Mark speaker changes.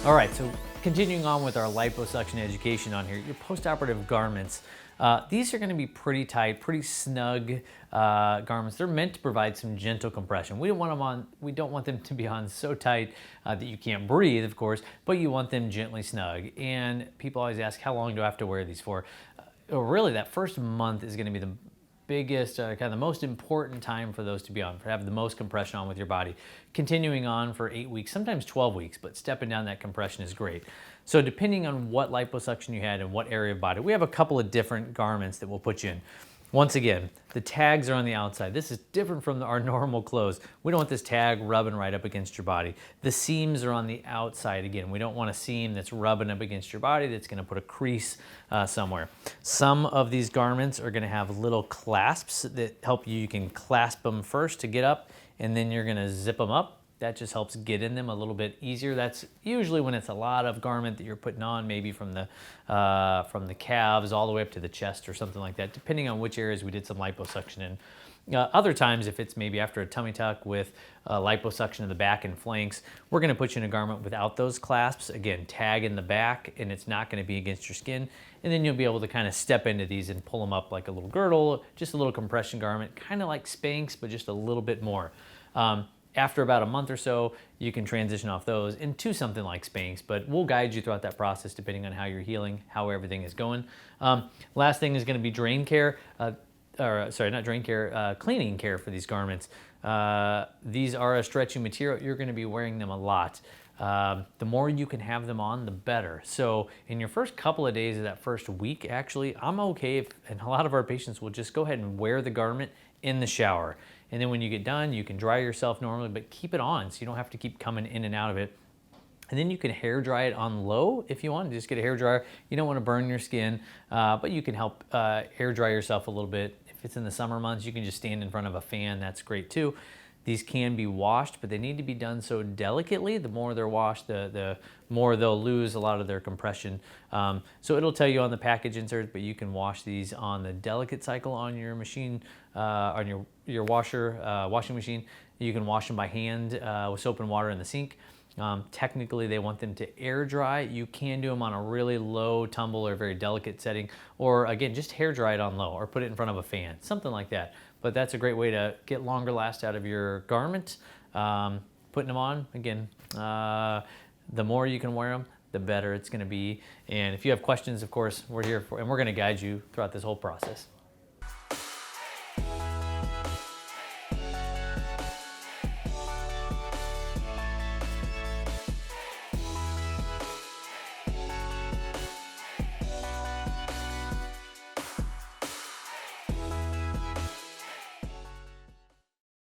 Speaker 1: All right, so continuing on with our liposuction education on here, your post-operative garments. These are going to be pretty tight, pretty snug garments. They're meant to provide some gentle compression. We don't want them to be on so tight that you can't breathe, of course, but you want them gently snug. And people always ask, how long do I have to wear these for? Really, that first month is going to be the biggest, kind of the most important time for those to be on, for have the most compression on with your body. Continuing on for 8 weeks, sometimes 12 weeks, but stepping down that compression is great. So depending on what liposuction you had and what area of body, we have a couple of different garments that we'll put you in. Once again, the tags are on the outside. This is different from our normal clothes. We don't want this tag rubbing right up against your body. The seams are on the outside. Again, we don't want a seam that's rubbing up against your body that's gonna put a crease somewhere. Some of these garments are gonna have little clasps that help you. You can clasp them first to get up, and then you're gonna zip them up. That just helps get in them a little bit easier. That's usually when it's a lot of garment that you're putting on, maybe from the calves all the way up to the chest or something like that, depending on which areas we did some liposuction in. Other times, if it's maybe after a tummy tuck with liposuction in the back and flanks, we're gonna put you in a garment without those clasps. Again, tag in the back, and it's not gonna be against your skin. And then you'll be able to kind of step into these and pull them up like a little girdle, just a little compression garment, kind of like Spanx, but just a little bit more. After about a month or so, you can transition off those into something like Spanx, but we'll guide you throughout that process depending on how you're healing, how everything is going. Last thing is going to be drain care, cleaning care for these garments. These are a stretchy material. You're going to be wearing them a lot. The more you can have them on, the better. So in your first couple of days of that first week, actually, I'm okay if, and a lot of our patients will just go ahead and wear the garment in the shower. And then when you get done, you can dry yourself normally, but keep it on so you don't have to keep coming in and out of it. And then you can hair dry it on low if you want. Just get a hair dryer. You don't want to burn your skin, but you can help hair dry yourself a little bit. If it's in the summer months, you can just stand in front of a fan. That's great too. These can be washed, but they need to be done so delicately. The more they're washed, the more they'll lose a lot of their compression. So it'll tell you on the package insert, but you can wash these on the delicate cycle on your machine, on your washing machine. You can wash them by hand with soap and water in the sink. Technically, they want them to air dry. You can do them on a really low tumble or very delicate setting, or again, just hair dry it on low or put it in front of a fan, something like that. But that's a great way to get longer last out of your garment. Putting them on, again, the more you can wear them, the better it's gonna be. And if you have questions, of course, we're here for, and we're gonna guide you throughout this whole process.